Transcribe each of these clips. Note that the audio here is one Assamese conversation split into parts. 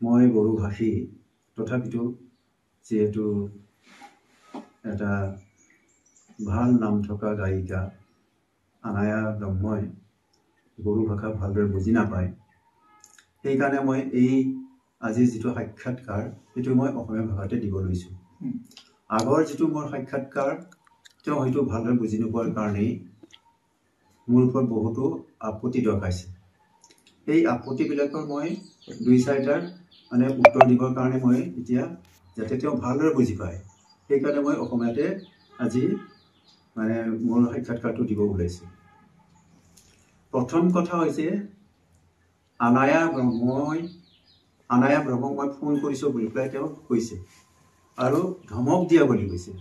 মই বড়ো ভাষী তথাপিতো যেহেতু এটা ভাল নাম থকা গায়িকা আনায়া ব্ৰহ্মই বড়ো ভাষা ভালদৰে বুজি নাপায় সেইকাৰণে মই এই আজিৰ যিটো সাক্ষাৎকাৰ সেইটো মই অসমীয়া ভাষাতে দিব লৈছোঁ আগৰ যিটো মোৰ সাক্ষাৎকাৰ তেওঁ হয়তো ভালদৰে বুজি নোপোৱাৰ কাৰণেই মোৰ ওপৰত বহুতো আপত্তি দৰ্শাইছে এই আপত্তিবিলাকৰ মই দুই চাৰিটাৰ মানে উত্তৰ দিবৰ কাৰণে মই এতিয়া যাতে তেওঁ ভালদৰে বুজি পায় সেইকাৰণে মই অসমীয়াতে আজি মানে মোৰ সাক্ষাৎকাৰটো দিব ওলাইছোঁ প্ৰথম কথা হৈছে আনায়া ব্ৰহ্মক মই ফোন কৰিছোঁ বুলি পেলাই তেওঁ কৈছে আৰু ধমক দিয়া বুলি কৈছে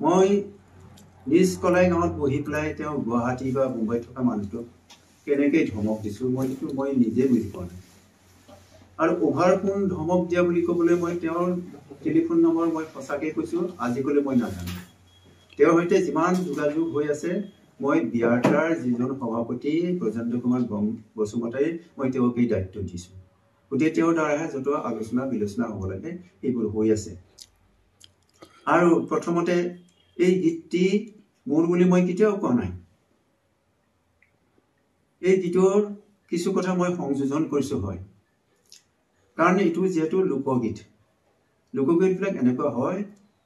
মই নিজ কলাই গাঁৱত বহি পেলাই তেওঁ গুৱাহাটী বা মুম্বাইত থকা মানুহটোক কেনেকৈ ধমক দিছোঁ মই নিজে বুজি পোৱা নাই আৰু অভাৰ ফোন ধমক দিয়া বুলি ক'বলৈ মই তেওঁৰ টেলিফোন নম্বৰ মই সঁচাকৈ কৈছোঁ আজিকালি মই নাজানো তেওঁৰ সৈতে যিমান যোগাযোগ হৈ আছে মই বিয়াৰটাৰ যিজন সভাপতি ব্ৰজেন্দ্ৰ কুমাৰ বসুমতাৰী মই তেওঁক এই দায়িত্ব দিছোঁ গতিকে তেওঁৰ দ্বাৰাহে য'ত আলোচনা বিলোচনা হ'ব লাগে এইবোৰ হৈ আছে আৰু প্ৰথমতে এই গীতটি মোৰ বুলি মই কেতিয়াও কোৱা নাই এই গীতৰ কিছু কথা মই সংযোজন কৰিছোঁ হয় কাৰণ এইটো যিহেতু লোকগীতবিলাক এনেকুৱা হয়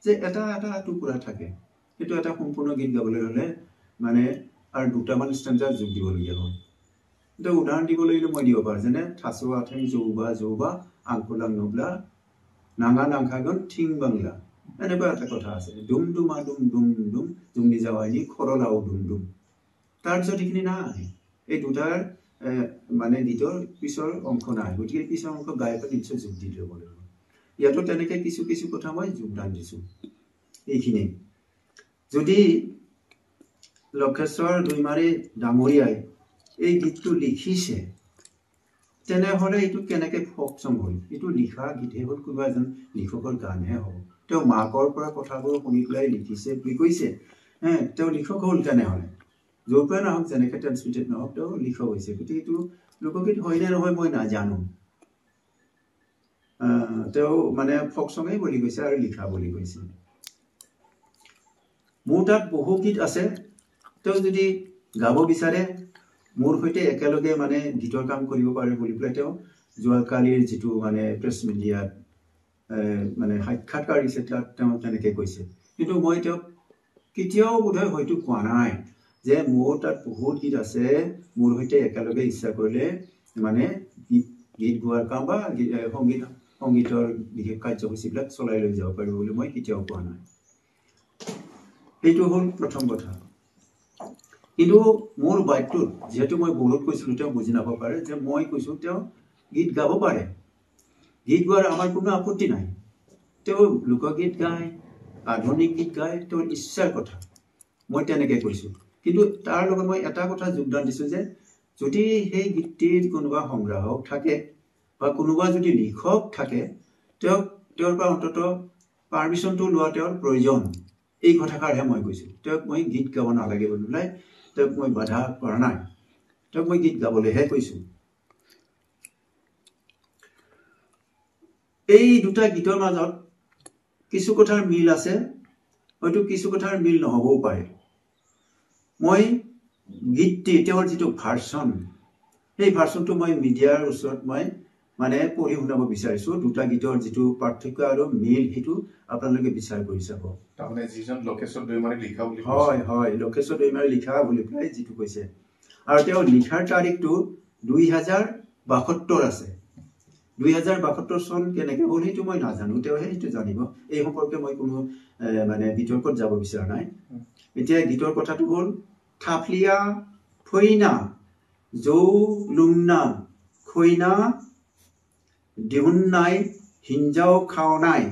যে এটা টুকুৰা থাকে সেইটো এটা সম্পূৰ্ণ গীত গাবলৈ হ'লে মানে আৰু দুটামান ষ্টেঞ্জা যোগ দিবলগীয়া হয় এটা উদাহৰণ দিবলৈ মই দিব পাৰোঁ যেনে থাচো আঠেং যৌবা আংকুলাং নবলা নাঙা নাংখাগন ঠিং বাংলা এনেকুৱা এটা কথা আছে ডুম ডুমা ডুম ডুম ডুম জুমনি যাৱাইনি খৰলাও ডুম ডুম তাৰপিছত এইখিনি নাই এই দুটাৰ মানে গীতৰ পিছৰ অংশ নাই গতিকে পিছৰ অংশ গায়কে নিশ্চয় যোগ দি ল'ব লাগিব ইয়াতো তেনেকৈ কিছু কথা মই যোগদান দিছোঁ এইখিনি যদি লক্ষেশ্বৰ দৈমাৰী ডাঙৰীয়াই এই গীতটো লিখিছে তেনেহ'লে এইটো কেনেকৈ ফক চং হ'ল এইটো লিখা গীতহে হ'ল কোনোবা এজন লিখকৰ গানহে হ'ব তেওঁ মাকৰ পৰা কথাবোৰ শুনি পেলাই লিখিছে বুলি কৈছে তেওঁ লিখক হ'ল তেনেহ'লে য'ৰ পৰাই নহওক যেনেকৈ ট্ৰেন্সমিটেড নহওক তেওঁ লিখক হৈছে গতিকে এইটো লোকগীত হয়নে নহয় মই নাজানো তেওঁ মানে ফক চঙেই বুলি কৈছে আৰু লিখা বুলি কৈছে মোৰ তাত বহু গীত আছে তেওঁ যদি গাব বিচাৰে মোৰ সৈতে একেলগে মানে গীতৰ কাম কৰিব পাৰে বুলি পেলাই তেওঁ যোৱাকালিৰ যিটো মানে প্ৰেছ মিডিয়াত মানে সাক্ষাৎকাৰ দিছে তাত তেওঁ তেনেকৈ কৈছে কিন্তু মই তেওঁক কেতিয়াও বোধহয় হয়তো কোৱা নাই যে মোৰ তাত বহুত গীত আছে মোৰ সৈতে একেলগে ইচ্ছা কৰিলে মানে গীত গোৱাৰ কাম বা সংগীতৰ বিশেষ কাৰ্যসূচীবিলাক চলাই লৈ যাব পাৰিব বুলি মই কেতিয়াও কোৱা নাই সেইটো হ'ল প্ৰথম কথা কিন্তু মোৰ বাক্যটোত যেহেতু মই বড়োত কৈছিলোঁ তেওঁ বুজি নাপাব পাৰে যে মই কৈছোঁ তেওঁ গীত গাব পাৰে গীত গোৱাৰ আমাৰ কোনো আপত্তি নাই তেওঁ লোকগীত গায় আধুনিক গীত গায় তেওঁৰ ইচ্ছাৰ কথা মই তেনেকৈ কৈছোঁ কিন্তু তাৰ লগত মই এটা কথা যোগদান দিছোঁ যে যদি সেই গীতটিৰ কোনোবা সংগ্ৰাহক থাকে বা কোনোবা যদি লিখক থাকে তেওঁৰ পৰা অন্ততঃ পাৰ্মিশ্যনটো লোৱা তেওঁৰ প্ৰয়োজন এই কথাষাৰহে মই কৈছোঁ তেওঁক মই গীত গাব নালাগে বুলি পেলাই তেওঁক মই বাধা কৰা নাই তেওঁক মই গীত গাবলৈহে কৈছোঁ এই দুটা গীতৰ মাজত কিছু কথাৰ মিল আছে হয়তো কিছু কথাৰ মিল নহ'বও পাৰে মই গীতটি তেওঁৰ যিটো ভাৰ্চন সেই ভাৰ্চনটো মই মিডিয়াৰ ওচৰত মই মানে পঢ়ি শুনাব বিচাৰিছোঁ দুটা গীতৰ যিটো পাৰ্থক্য আৰু মিল সেইটো আপোনালোকে বিচাৰ কৰি চাব তাৰমানে যিজন লক্ষেশ্বৰ দৈমাৰী লিখা বুলি হয় লক্ষেশ্বৰ দৈমাৰী লিখা বুলি পেলাই যিটো কৈছে আৰু তেওঁ লিখাৰ তাৰিখটো 2072 আছে 2072 চন কেনেকৈ হ'ল সেইটো মই নাজানো তেওঁহে সেইটো জানিব এই সম্পৰ্কে মই কোনো মানে বিতৰ্কত যাব বিচৰা নাই এতিয়া গীতৰ কথাটো হ'ল থাফলিয়া ফৈনা জৌ লুংনা খৈনা দিহুন্নাই হিঞ্জাও খাওনাই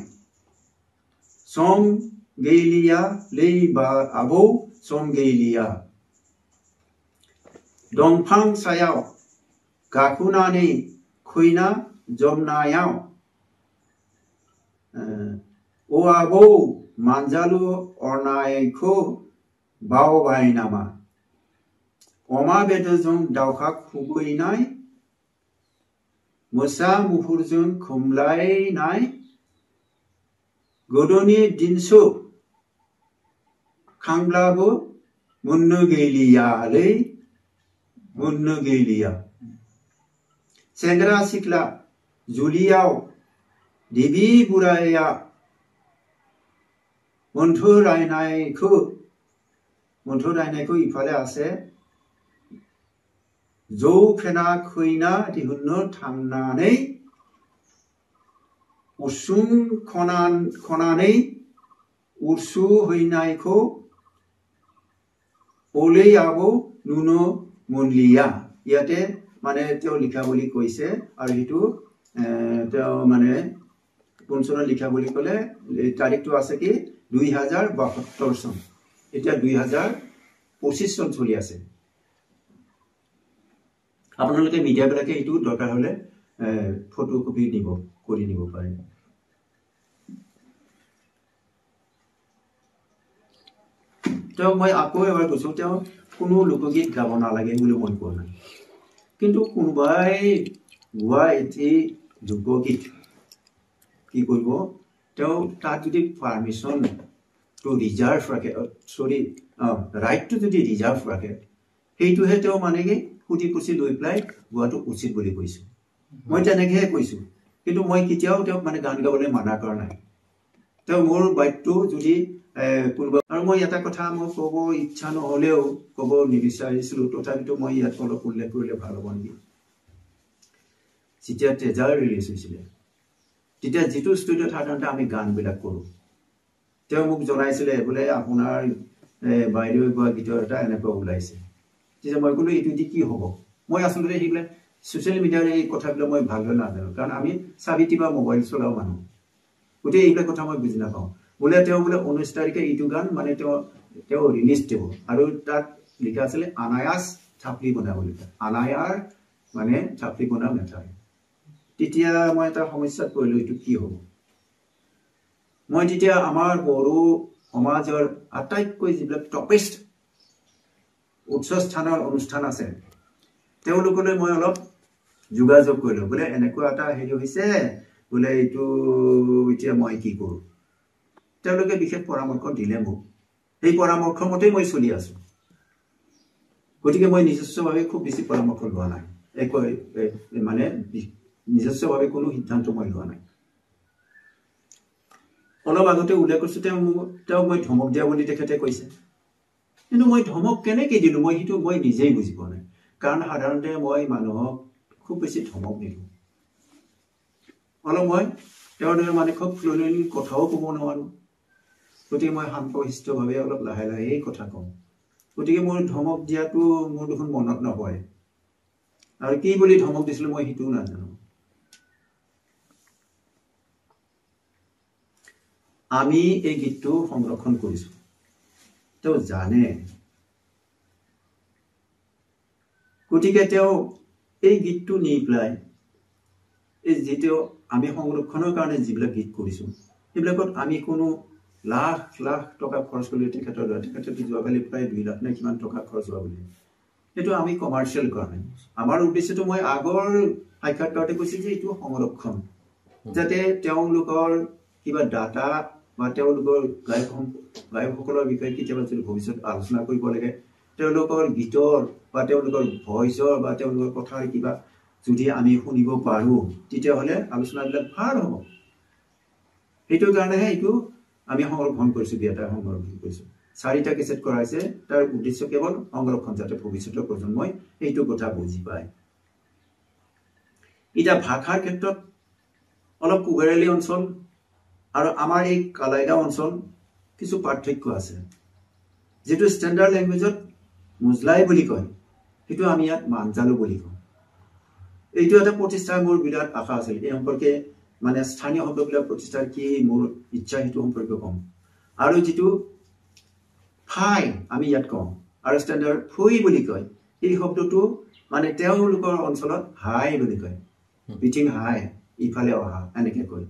সং গেইলিয়া লেই বা আবৌ সং গেইলিয়া দংফাং সায়াও গাকুনানি খৈনা জমনায়াও ও আবৌ মানজালু অর্নাইখো বাও বাইনামা অমা বেদজং দাওখাক খুবইনাই মোসা মুহুরজন খুমলাই নাই গদনি দিনসু খাংলাবো মুন্নু গেলিয়ালে মুন্নু গেলিয়া सेंग्रा सिख्ला जुलियाव देवी बुराया मन्थु रायनायखौ इफाले आसे जौ फेना खैना दिहुन्नो थांनानै उसुं खनानै उर्सु हैनायखौ ओलेयाबो नुनो मोनलिया याते মানে তেও লিখা বলি কইছে আর হিটু তেও মানে কোনসন লিখা বলি কলে তারিখটো আছে কি 2072 সন এটা 2025 সন চলি আছে আপোনালোকে মিডিয়া বিলাকে ইটু দৰকাৰ হলে ফটো কপি দিব কৰি নিব পাৰে তেও মই আকৌ এবাৰ কৈছো তেও কোনো লোকগীত গাব নালাগে বুলি মন কোৱা নাই কিন্তু কোনবাই গুয়া এটি লোকগীত কি কৰিব তেও তাত যদি পারমিশন টু রিজার্ভ রাখে সরি রাইট টু যদি রিজার্ভ রাখে সেইটোহে তেও মানে কি ফুটি পুচি লৈ পেলাই গুৱাটো উচিত বুলি কৈছো মই তেনেকৈহে কৈছো কিন্তু মই কেতিয়াও তেও মানে গান গাবলৈ মানা কৰা নাই তেও মোৰ বাইকটো যদি কোনবা আৰু মই এটা কথা মই ক'ব ইচ্ছা নহলেও ক'ব নিবিচাৰিছিলো তথাপিতো মই ইয়াত অলপ উল্লেখ কৰিলে ভাল হ'ব নেকি যেতিয়া তেজাৰ ৰিলিজ হৈছিলে তেতিয়া যিটো ষ্টুডিঅ'ত সাধাৰণতে আমি গানবিলাক কৰোঁ তেওঁ মোক জনাইছিলে বোলে আপোনাৰ বাইদেউ গোৱা গীতৰ এটা এনেকুৱা ওলাইছে তেতিয়া মই ক'লো এইটো দি কি হ'ব মই আচলতে সেইবিলাক ছ'চিয়েল মিডিয়াৰ এই কথাবিলাক মই ভালদৰে নাজানো কাৰণ আমি চাবিটি বা মোবাইল চলাও মানুহ গতিকে এইবিলাক কথা মই বুজি নাপাওঁ বোলে তেওঁ বোলে 19 তাৰিখে এইটো গান মানে তেওঁ ৰিলিজ দিব আৰু তাত লিখা আছিলে আনায়াস ছাপলি বনা বুলি আনায়াৰ মানে ছাপলি বনা মেথাই তেতিয়া মই এটা সমস্যাত পৰিলো এইটো কি হ'ব মই তেতিয়া আমাৰ বড়ো সমাজৰ আটাইতকৈ যিবিলাক টপেষ্ট উচ্চ স্থানৰ অনুষ্ঠান আছে তেওঁলোকলৈ মই অলপ যোগাযোগ কৰিলো বোলে এনেকুৱা এটা হেৰি হৈছে বোলে এইটো এতিয়া মই কি কৰোঁ তেওঁলোকে বিশেষ পৰামৰ্শ দিলে মোক এই পৰামৰ্শ মতেই মই চলি আছো গতিকে মই নিজস্বভাৱে খুব বেছি পৰামৰ্শ লোৱা নাই মানে নিজস্বভাৱে কোনো সিদ্ধান্ত মই লোৱা নাই অলপ আগতে উল্লেখ কৰিছো তেওঁ মই ধমক দিয়া বুলি তেখেতে কৈছে কিন্তু মই ধমক কেনেকৈ দিলো মই সেইটো মই নিজেই বুজি পোৱা নাই কাৰণ সাধাৰণতে মই মানুহক খুব বেছি ধমক নিদিওঁ অলপ মই তেওঁৰ দৰে মানে খুব ফ্লুৱেণ্টলি কথাও ক'ব নোৱাৰো গতিকে মই শান্তশিষ্টভাৱে অলপ লাহে লাহে এই কথা কওঁ গতিকে মোৰ ধমক দিয়াটো মোৰ দেখোন মনত নপৰে আৰু কি বুলি ধমক দিছিলো মই সেইটোও নাজানো আমি এই গীতটো সংৰক্ষণ কৰিছো তেওঁ জানে গতিকে তেওঁ এই গীতটো নি পেলাই এই যিটো আমি সংৰক্ষণৰ কাৰণে যিবিলাক গীত কৰিছো সেইবিলাকত আমি কোনো লাখ লাখ টকা খৰচ কৰিলে তেখেতে যোৱাকালি প্ৰায় 2 লাখ নে কিমান টকা খৰচ হোৱা বুলি এইটো আমি কমাৰ্চিয়েল কৰা নাই আমাৰ উদ্দেশ্যটো মই আগৰ সাক্ষাৎকাৰতে কৈছিল যে এইটো সংৰক্ষণ যাতে তেওঁলোকৰ কিবা ডাটা বা তেওঁলোকৰ গায়কসকলৰ বিষয়ে কেতিয়াবা যদি ভৱিষ্যত আলোচনা কৰিব লাগে তেওঁলোকৰ গীতৰ বা তেওঁলোকৰ ভইচৰ বা তেওঁলোকৰ কথাৰ কিবা যদি আমি শুনিব পাৰোঁ তেতিয়াহ'লে আলোচনাবিলাক ভাল হ'ব সেইটো কাৰণেহে এইটো আমি সংৰক্ষণ কৰিছো বিয়াটা সংৰক্ষণ কৰিছো 4টা কেছেট কৰাইছে তাৰ উদ্দেশ্য কেৱল সংৰক্ষণ যাতে ভৱিষ্যতৰ প্ৰজন্মই এইটো কথা বুজি পায় এটা ভাষাৰ ক্ষেত্ৰত অলপ কুবেৰালী অঞ্চল আৰু আমাৰ এই কালাইগাঁও অঞ্চল কিছু পাৰ্থক্য আছে যেটো ষ্টেণ্ডাৰ্ড ল্যাঙ্গুৱেজত মুজলাই বুলি কয় সেইটো আমি ইয়াত মানজালু বুলি কওঁ এইটো এটা প্ৰতিষ্ঠাৰ মোৰ বিৰাট আশা আছিল এই সম্পৰ্কে মানে স্থানীয় শব্দবিলাক প্ৰতিষ্ঠাৰ কি মোৰ ইচ্ছা সেইটো সম্পৰ্কে কম আৰু যেটো ফাই আমি ইয়াত কওঁ আৰু ষ্টেণ্ডাৰ্ড ফুই বুলি কয় এই শব্দটো মানে তেওঁলোকৰ অঞ্চলত হাই বুলি কয় পিঠিং হাই ইফালে অহা এনেকৈ কয়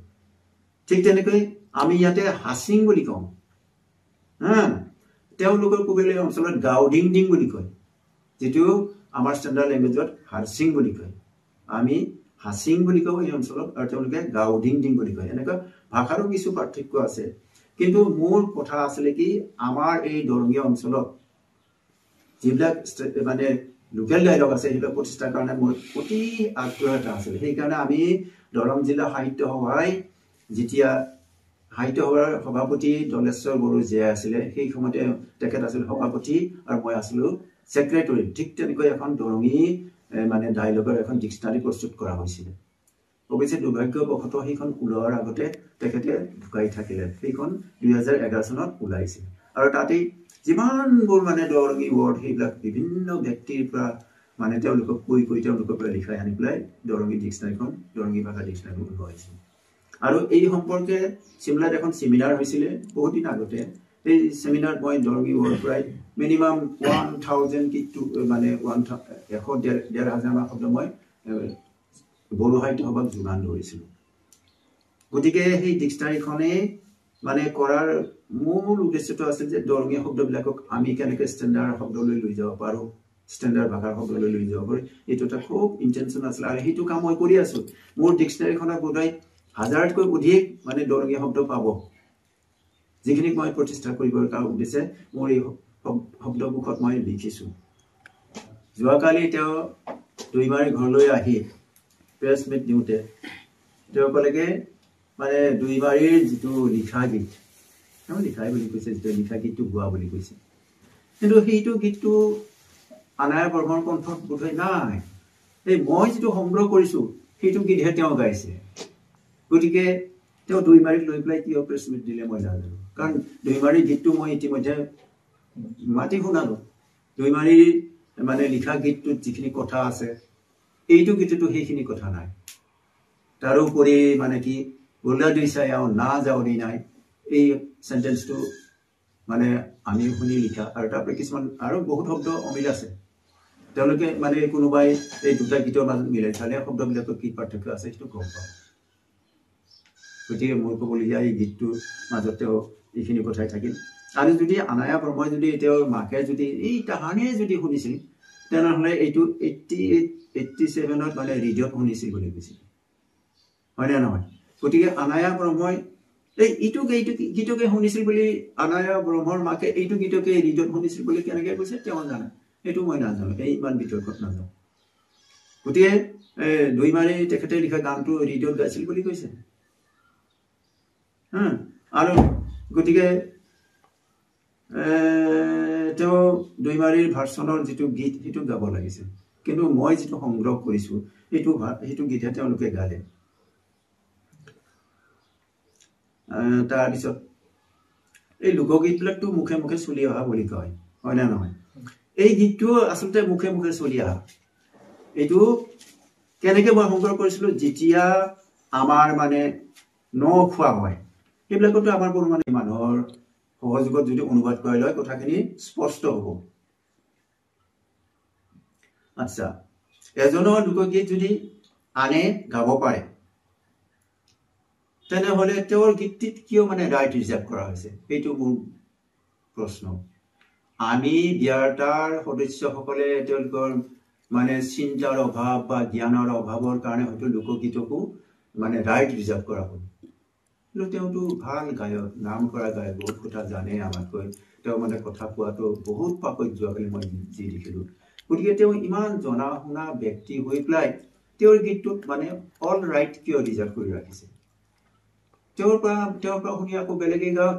ঠিক তেনেকৈ আমি ইয়াতে হাসিং বুলি কওঁ তেওঁলোকৰ কুবেলী অঞ্চলত গাউডিং ডিং বুলি কয় যেটো আমাৰ ষ্টেণ্ডাৰ্ড ল্যাঙ্গুৱেজত হাৰসিং বুলি কয় আমি হাচিং বুলি কয় এই অঞ্চলত আৰু তেওঁলোকে গাউডিং ডিং বুলি কয় এনেকুৱা ভাষাৰো কিছু পাৰ্থক্য আছে কিন্তু মূল কথা আছিলে কি আমাৰ এই দৰঙীয়া অঞ্চলত যিবিলাক মানে লোকেল ডায়লগ আছে সেইবিলাক প্ৰতিষ্ঠাৰ কাৰণে মোৰ অতি আগ্ৰহ এটা আছিল সেইকাৰণে আমি দৰং জিলা সাহিত্য সভাই যেতিয়া সাহিত্য সভাৰ সভাপতি দলেশ্বৰ বড়ো জীয়া আছিলে সেই সময়তে তেখেত আছিল সভাপতি আৰু মই আছিলোঁ সেক্ৰেটাৰী ঠিক তেনেকৈ এখন দৰঙী মানে ডায়লগৰ এখন ডিকচনাৰী প্ৰস্তুত কৰা হৈছিল অৱশ্যে দুৰ্ভাগ্যবশতঃ সেইখন ওলোৱাৰ আগতে তেখেতে ঢুকাই থাকিলে সেইখন 2011 চনত ওলাইছিল আৰু তাতেই যিমানবোৰ মানে দৰঙী ৱৰ্ড সেইবিলাক বিভিন্ন ব্যক্তিৰ পৰা মানে তেওঁলোকক কৈ তেওঁলোকৰ পৰা লিখাই আনি পেলাই দৰঙী ডিকচনাৰীখন দৰঙী ভাষা ডিকচনাৰী ওলোৱা হৈছিল আৰু এই সম্পৰ্কে চিমলাত এখন সেমিনাৰ হৈছিলে বহুত দিন আগতে এই সেমিনাৰত মই দৰঙী ৱৰ্ড প্ৰায় মিনিমাম 1000 কি মানে 1,500 মান শব্দ মই বড়ো সাহিত্য সভাত যোগান ধৰিছিলোঁ গতিকে সেই ডিকচনাৰীখনে মানে কৰাৰ মূল উদ্দেশ্যটো আছিল যে দৰঙীয়া শব্দবিলাকক আমি কেনেকৈ ষ্টেণ্ডাৰ্ড শব্দলৈ লৈ যাব পাৰোঁ ষ্টেণ্ডাৰ্ড ভাষাৰ শব্দলৈ লৈ যাব পাৰোঁ এইটো এটা খুব ইণ্টেনশ্যন আছিল আৰু সেইটো কাম মই কৰি আছোঁ মোৰ ডিকচনাৰীখনত বোধহয় 1000তকৈ অধিক মানে দৰঙীয়া শব্দ পাব যিখিনিক মই প্ৰতিষ্ঠা কৰিবৰ কাৰণে উদ্দেশ্যে মোৰ এই শব্দমুখত মই লিখিছোঁ যোৱাকালি তেওঁ দুইমাৰী ঘৰলৈ আহি প্ৰেছ মিট দিওঁতে তেওঁ ক'লেগে মানে দুইমাৰীৰ যিটো লিখা গীত তেওঁ লিখাই বুলি কৈছে যিটো লিখা গীতটো গোৱা বুলি কৈছে কিন্তু সেইটো গীতটো আনায়া বৰ্মনৰ কণ্ঠত বোধহয় নাই এই মই যিটো সংগ্ৰহ কৰিছোঁ সেইটো গীতহে তেওঁ গাইছে গতিকে তেওঁ দুইমাৰীক লৈ পেলাই কিয় প্ৰেছ মিট দিলে মই নাজানো কাৰণ দুইমাৰীৰ গীতটো মই ইতিমধ্যে মাতি শুনালোঁ দুইমাৰীৰ মানে লিখা গীতটোত যিখিনি কথা আছে এইটো গীতটো সেইখিনি কথা নাই তাৰোপৰি মানে কি গোলা দুই চায়াও না যাওঁৰি নাই এই সেন্টেন্সটো মানে আমি শুনি লিখা আৰু তাৰপৰা কিছুমান আৰু বহুত শব্দ অমিল আছে তেওঁলোকে মানে কোনোবাই এই দুটা গীতৰ মাজত মিলাই চালে শব্দবিলাকৰ কি পাৰ্থক্য আছে সেইটো গম পাওঁ গতিকে মোৰ ক'বলগীয়া এই গীতটোৰ মাজত তেওঁ এইখিনি কথাই থাকিল আৰু যদি আনায়া বৰ্মনে যদি তেওঁৰ মাকে যদি এই তাহানিয়ে যদি শুনিছিল তেনেহ'লে এইটো 87ত মানে ৰেডিঅ'ত শুনিছিল বুলি কৈছিল হয়নে নহয় গতিকে আনায়া বৰ্মনে এই গীতকে শুনিছিল বুলি আনায়া ব্ৰহ্মৰ মাকে এইটো গীতকে ৰেডিঅ'ত শুনিছিল বুলি কেনেকৈ কৈছে তেওঁ জানে এইটো মই নাজানো এই ইমান বিতৰ্কত নাজানো গতিকে দুইমাৰী তেখেতে লিখা গানটো ৰেডিঅ'ত গাইছিল বুলি কৈছে আৰু গতিকে তেওঁ দুইমাৰীৰ ভাৰ্চনৰ যিটো গীত সেইটো গাব লাগিছিল কিন্তু মই যিটো সংগ্ৰহ কৰিছোঁ সেইটো গীতহে তেওঁলোকে গালে তাৰপিছত এই লোকগীতবিলাকতো মুখে মুখে চলি অহা বুলি কয় হয় নে নহয় এই গীতটো আচলতে মুখে মুখে চলি অহা এইটো কেনেকৈ মই সংগ্ৰহ কৰিছিলোঁ যেতিয়া আমাৰ মানে খোৱা হয় সেইবিলাকতো আমাৰ কোনো মানে মানুহৰ সহযোগত যদি অনুবাদ কৰি লয় কথাখিনি স্পষ্ট হ'ব আচ্ছা এজনৰ লোকগীত যদি আনে গাব পাৰে তেনেহ'লে তেওঁৰ গীতটিত কিয় মানে ৰাইট ৰিজাৰ্ভ কৰা হৈছে এইটো মোৰ প্ৰশ্ন আমি বিয়াৰতাৰ সদস্যসকলে তেওঁলোকৰ মানে চিন্তাৰ অভাৱ বা জ্ঞানৰ অভাৱৰ কাৰণে হয়তো লোকগীতকো মানে ৰাইট ৰিজাৰ্ভ কৰা হ'ল কিন্তু তেওঁতো ভাল গায়ক নাম কৰা গায়ক বহুত কথা জানে আমাতকৈ তেওঁ মানে কথা কোৱাটো বহুত পাকৈত যোৱাকালি মই যি দেখিলোঁ গতিকে তেওঁ ইমান জনা শুনা ব্যক্তি হৈ পেলাই তেওঁৰ গীতটোত মানে অল ৰাইট কিয় ৰিজাৰ্ভ কৰি ৰাখিছে তেওঁৰ পৰা শুনি আকৌ বেলেগে গাওক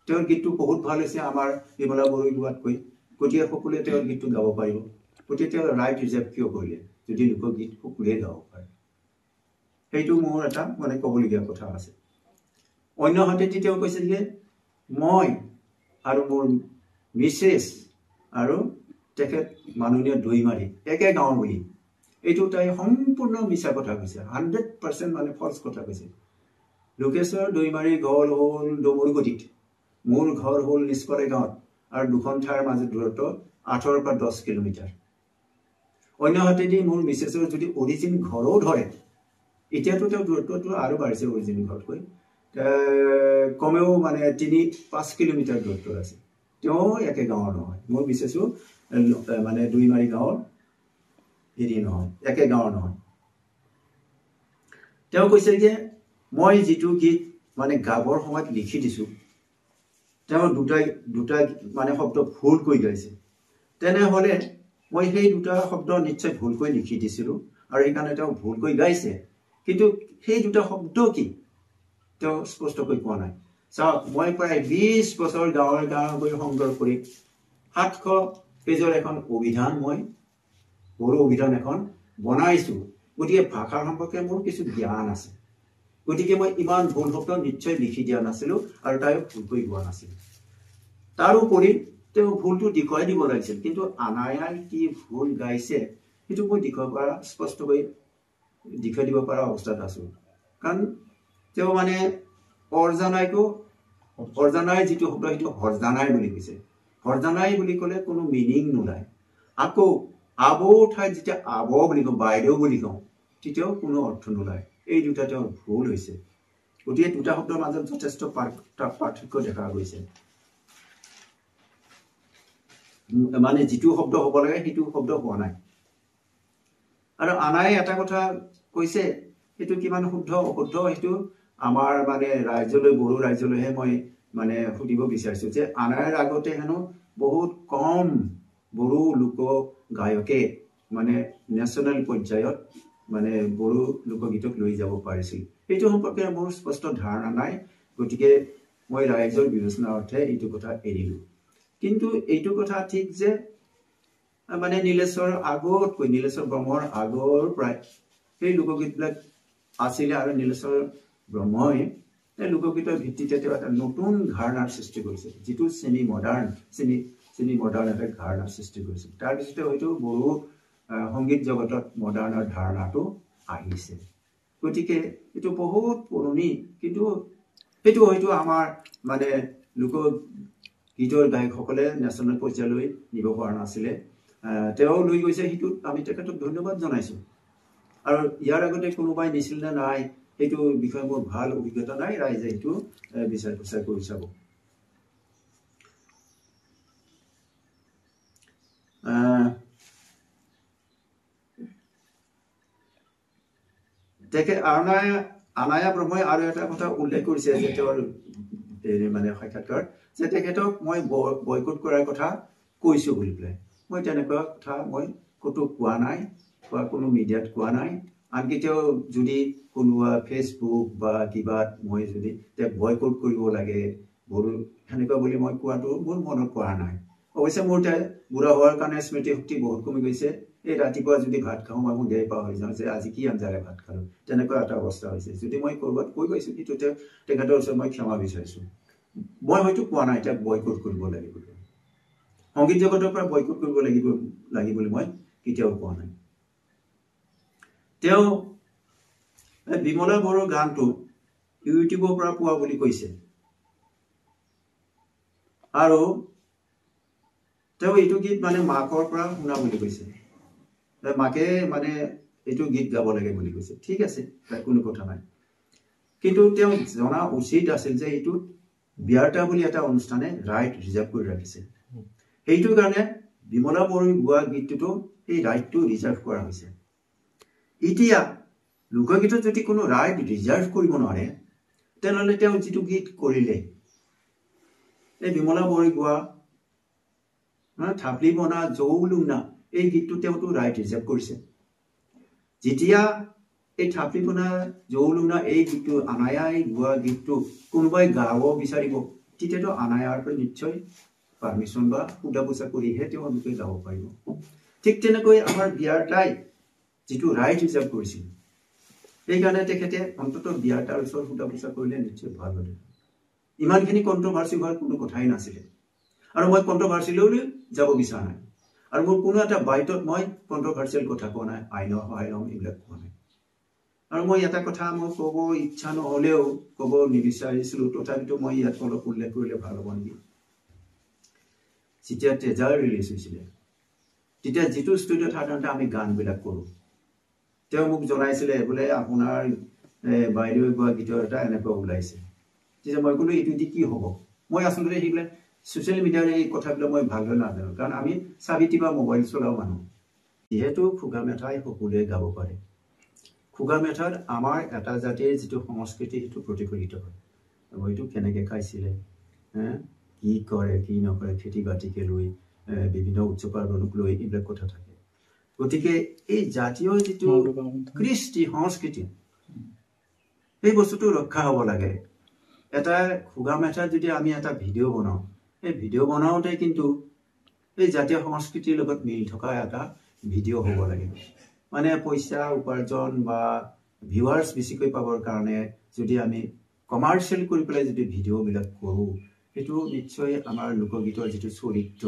তেওঁৰ গীতটো বহুত ভাল হৈছে আমাৰ বিমলা বড়োই গোৱাতকৈ গতিকে সকলোৱে তেওঁৰ গীতটো গাব পাৰিব গতিকে তেওঁ ৰাইট ৰিজাৰ্ভ কিয় কৰিলে যদি লোকগীত সকলোৱে গাব পাৰে সেইটো মোৰ এটা মানে ক'বলগীয়া কথা আছে অন্য হাতেদি তেওঁ কৈছে যে মই আৰু মোৰ মিছেছ আৰু তেখেত মাননীয় দুইমাৰী একে গাঁৱৰ বুলি এইটো তাই সম্পূৰ্ণ মিছা কথা কৈছে 100% মানে ফলছ কথা কৈছে লোকেশ্বৰ দুইমাৰীৰ ঘৰ হ'ল ডমৰুগুটিত মোৰ ঘৰ হ'ল নিষ্পৰে গাঁৱত আৰু দুখন ঠাইৰ মাজত দূৰত্ব 8 পৰা 10 কিলোমিটাৰ অন্য হাতেদি মোৰ মিছেছৰ যদি অৰিজিন ঘৰো ধৰে এতিয়াতো তেওঁ দূৰত্বটো আৰু বাঢ়িছে অৰিজিন ঘৰতকৈ কমেও মানে 3-5 কিলোমিটাৰ দূৰত্ব আছে তেওঁ একে গাঁৱৰ নহয় মোৰ মিছেছো মানে দুইমাৰী গাঁৱৰ হেৰি নহয় একে গাঁৱৰ নহয় তেওঁ কৈছে যে মই যিটো গীত মানে গাবৰ সময়ত লিখি দিছোঁ তেওঁ দুটা মানে শব্দ ভুলকৈ গাইছে তেনেহ'লে মই সেই দুটা শব্দ নিশ্চয় ভুলকৈ লিখি দিছিলোঁ আৰু সেইকাৰণে তেওঁ ভুলকৈ গাইছে কিন্তু সেই দুটা শব্দ কি তেওঁ স্পষ্টকৈ কোৱা নাই চাওক মই প্ৰায় 20 বছৰ গাঁৱে গৈ সংগ্ৰহ কৰি 700 পেজৰ এখন অভিধান মই বড়ো অভিধান এখন বনাইছোঁ গতিকে ভাষাৰ সম্পৰ্কে মোৰ কিছু জ্ঞান আছে গতিকে মই ইমান ভুল শব্দ নিশ্চয় লিখি দিয়া নাছিলোঁ আৰু তাই ভুলকৈ গোৱা নাছিলোঁ তাৰোপৰি তেওঁ ভুলটো দেখুৱাই দিব লাগিছিল কিন্তু আনায়াই কি ভুল গাইছে সেইটো মই স্পষ্টকৈ দেখুৱাই দিব পৰা অৱস্থাত আছোঁ কাৰণ তেওঁ মানে অৰ্জানাই যিটো শব্দ সেইটো হৰজানাই বুলি কৈছে হৰজানাই বুলি ক'লে কোনো মিনিং নোলায় আকৌ আবৌ ঠাইত যেতিয়া আব বুলি কওঁ বাইদেউ বুলি কওঁ তেতিয়াও কোনো অৰ্থ নোলায় এই দুটা তেওঁৰ ভুল হৈছে গতিকে দুটা শব্দৰ মাজত যথেষ্ট পাৰ্থক্য দেখা গৈছে মানে যিটো শব্দ হ'ব লাগে সেইটো শব্দ হোৱা নাই আৰু আনাই এটা কথা কৈছে সেইটো কিমান শুদ্ধ অশুদ্ধ সেইটো আমাৰ মানে ৰাজ্যলৈ বড়ো ৰাজ্যলৈহে মই মানে সুধিব বিচাৰিছোঁ যে আনাইৰ আগতে হেনো বহুত কম বড়ো লোক গায়কে মানে নেশ্যনেল পৰ্যায়ত মানে বড়ো লোকগীতক লৈ যাব পাৰিছিল এইটো সম্পৰ্কে মোৰ স্পষ্ট ধাৰণা নাই গতিকে মই ৰাইজৰ বিবেচনাৰ অৰ্থে এইটো কথা এৰিলোঁ কিন্তু এইটো কথা ঠিক যে মানে নীলেশ্বৰ ব্ৰহ্মৰ আগৰ প্ৰায় সেই লোকগীতবিলাক আছিলে আৰু নীলেশ্বৰ ব্ৰহ্মই এই লোকগীতৰ ভিত্তিতে তেওঁ এটা নতুন ধাৰণাৰ সৃষ্টি কৰিছে যিটো চেমি মডাৰ্ণ এটা ধাৰণাৰ সৃষ্টি কৰিছে তাৰপিছতে হয়তো বড়ো সংগীত জগতত মডাৰ্ণৰ ধাৰণাটো আহিছে গতিকে এইটো বহুত পুৰণি কিন্তু সেইটো হয়তো আমাৰ মানে লোকগীতৰ গায়কসকলে নেশ্যনেল পৰ্যায়লৈ নিব পৰা নাছিলে তেওঁ লৈ গৈছে সেইটোত আমি তেখেতক ধন্যবাদ জনাইছোঁ আৰু ইয়াৰ আগতে কোনোবাই নিছিল নে নাই সেইটো বিষয়ে মোৰ ভাল অভিজ্ঞতা নাই ৰাইজে সেইটো বিচাৰ খোচাৰ কৰি চাব আনায়া ব্ৰহ্মই আৰু এটা কথা উল্লেখ কৰিছে যে তেওঁৰ মানে সাক্ষাৎকাৰ যে তেখেতক মই বয়কট কৰাৰ কথা কৈছোঁ বুলি পেলাই মই তেনেকুৱা কথা মই ক'তো কোৱা নাই বা কোনো মিডিয়াত কোৱা নাই আনকি তেওঁ যদি কোনোবা ফেচবুক বা কিবাত মই যদি তেওঁক বয়কট কৰিব লাগে সেনেকুৱা বুলি মই কোৱাটো মোৰ মনত পৰা নাই অৱশ্যে মোৰ বুঢ়া হোৱাৰ কাৰণে স্মৃতি শক্তি বহুত কমি গৈছে এই ৰাতিপুৱা যদি ভাত খাওঁ মই সুধিয়াই পাহৰি যাওঁ যে আজি কি আঞ্জাৰে ভাত খালোঁ তেনেকুৱা এটা অৱস্থা হৈছে যদি মই ক'ৰবাত কৈ পাইছোঁ কিন্তু তেখেতৰ ওচৰত মই ক্ষমা বিচাৰিছোঁ মই হয়তো কোৱা নাই তেওঁক বয়কট কৰিব লাগিব সংগীত জগতৰ পৰা বয়কট কৰিব লাগিব বুলি মই কেতিয়াও কোৱা নাই তেওঁ বিমলা বড়োৰ গানটো ইউটিউবৰ পৰা পোৱা বুলি কৈছে আৰু তেওঁ এইটো গীত মানে মাকৰ পৰা শুনা বুলি কৈছে মাকে মানে এইটো গীত গাব লাগে বুলি কৈছে ঠিক আছে কোনো কথা নাই কিন্তু তেওঁ জনা উচিত আছিল যে এইটোত বিয়াৰ্তা বুলি এটা অনুষ্ঠানে ৰাইট ৰিজাৰ্ভ কৰি ৰাখিছে সেইটোৰ কাৰণে বিমলা বড়োই গোৱা গীতটোতো এই ৰাইটটো ৰিজাৰ্ভ কৰা হৈছে এতিয়া লোকগীতত যদি কোনো ৰাইট ৰিজাৰ্ভ কৰিব নোৱাৰে তেনেহ'লে তেওঁ যিটো গীত কৰিলে এই বিমলা বড়োই গোৱা থাপলি বনা জৌলুংনা এই গীতটো তেওঁতো ৰাইট ৰিজাৰ্ভ কৰিছে যেতিয়া এই থাপলি বনা জৌলুংনা এই গীতটো আনায়াই গোৱা গীতটো কোনোবাই গাব বিচাৰিব তেতিয়াতো আনায়াৰ পৰা নিশ্চয় পাৰ্মিশ্যন বা সুধা পোছা কৰিহে তেওঁলোকে গাব পাৰিব ঠিক তেনেকৈ আমাৰ বিয়াৰ্তাই যিটো ৰাইট ৰিজাৰ্ভ কৰিছিল সেইকাৰণে তেখেতে অন্ততঃ বিয়াৰ্তাৰ ওচৰত সুধা পোছা কৰিলে নিশ্চয় ভাল হ'ল ইমানখিনি কণ্ট্ৰভাৰ্চি হোৱাৰ কোনো কথাই নাছিলে আৰু মই কণ্ট্ৰভাৰ্চিলৈ যাব বিচৰা নাই আৰু মোৰ কোনো এটা বাইটত মই কণ্ট্ৰভাৰ্চিয়েল কথা কোৱা নাই আইনৰ সহায় ল'ম এইবিলাক কোৱা নাই আৰু মই এটা কথা মই ক'ব ইচ্ছা নহ'লেও ক'ব নিবিচাৰিছিলোঁ তথাপিতো মই ইয়াত অলপ উল্লেখ কৰিলে ভাল হ'ব নেকি যেতিয়া টেজাৰ ৰিলিজ হৈছিলে তেতিয়া যিটো ষ্টুডিঅ'ত সাধাৰণতে আমি গানবিলাক কৰোঁ তেওঁ মোক জনাইছিলে বোলে আপোনাৰ বাইদেউ গোৱা গীতৰ এটা এনেকুৱা ওলাইছে তেতিয়া মই ক'লো এইটো দি কি হ'ব মই আচলতে সেইবিলাক ছ'চিয়েল মিডিয়াৰ এই কথাবিলাক মই ভালদৰে নাজানো কাৰণ আমি চাবিটি বা মোবাইল চলাও মানুহ যিহেতু খুগা মেথাই সকলোৱে গাব পাৰে খুগা মেথাত আমাৰ এটা জাতিৰ যিটো সংস্কৃতি সেইটো প্ৰতিফলিত হয় হয়তো কেনেকৈ খাইছিলে কি কৰে কি নকৰে খেতি বাতিকে লৈ বিভিন্ন উৎসৱ পাৰ্বণক লৈ এইবিলাক কথা থাকে গতিকে এই জাতীয় যিটো কৃষ্টি সংস্কৃতি এই বস্তুটো ৰক্ষা হ'ব লাগে এটা খুগা মেথাত যদি আমি এটা ভিডিঅ' বনাওঁ এই ভিডিঅ' বনাওঁতে কিন্তু এই জাতীয় সংস্কৃতিৰ লগত মিল থকা এটা ভিডিঅ' হ'ব লাগে মানে পইচা উপাৰ্জন বা ভিউৱাৰ্ছ বেছিকৈ পাবৰ কাৰণে যদি আমি কমাৰ্চিয়েল কৰি পেলাই যদি ভিডিঅ'বিলাক কৰোঁ সেইটো নিশ্চয় আমাৰ লোকগীতৰ যিটো চৰিত্ৰ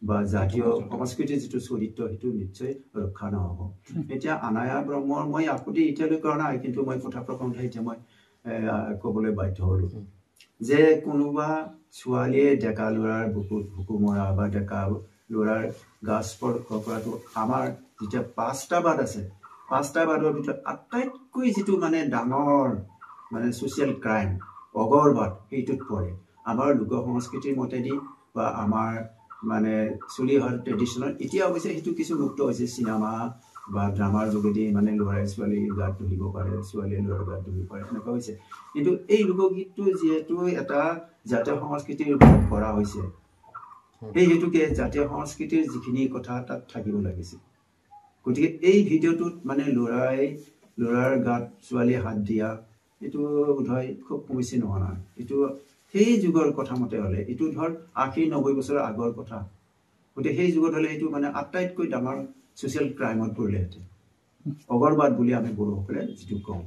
বা জাতীয় সংস্কৃতিৰ যিটো চৰিত্ৰ সেইটো নিশ্চয় ৰক্ষা নহ'ব এতিয়া আনায়া ব্ৰহ্মৰ মই আপত্তি এতিয়ালৈ কৰা নাই কিন্তু মই কথা প্ৰসংগত এতিয়া মই ক'বলৈ বাধ্য হ'লোঁ যে কোনোবা ছোৱালীয়ে ডেকা ল'ৰাৰ বুকুত ভুকু মৰা বা ডেকা ল'ৰাৰ গা স্পৰ্শ কৰাটো আমাৰ যেতিয়া 5টা বাদ আছে 5টা বাদৰ ভিতৰত আটাইতকৈ যিটো মানে ডাঙৰ মানে ছ'চিয়েল ক্ৰাইম অগৰবাদ সেইটোত পৰে আমাৰ লোক সংস্কৃতিৰ মতেদি বা আমাৰ মানে চলি অহা ট্ৰেডিশ্যনত এতিয়া অৱশ্যে সেইটো কিছু মুক্ত হৈছে চিনেমা বা ড্ৰামাৰ যোগেদি মানে ল'ৰাই ছোৱালী গাত তুলিব পাৰে ছোৱালীয়ে ল'ৰাৰ গাত তুলিব পাৰে এনেকুৱা হৈছে কিন্তু এই লোকগীতটো যিহেতু এটা জাতীয় সংস্কৃতিৰ ওপৰত কৰা হৈছে সেই হেতুকে জাতীয় সংস্কৃতিৰ যিখিনি কথা তাত থাকিব লাগিছিল গতিকে এই ভিডিঅ'টোত মানে ল'ৰাৰ গাত ছোৱালীয়ে হাত দিয়া এইটো বোধহয় খুব সমস্যা নোহোৱা নহয় এইটো সেই যুগৰ কথা মতে হ'লে এইটো ধৰ 80-90 বছৰৰ আগৰ কথা গতিকে সেই যুগত হ'লে এইটো মানে আটাইতকৈ ডাঙৰ ছ'চিয়েল ক্ৰাইমত পৰিলেহেঁতেন অগৰবাদ বুলি আমি বড়োসকলে যিটো কওঁ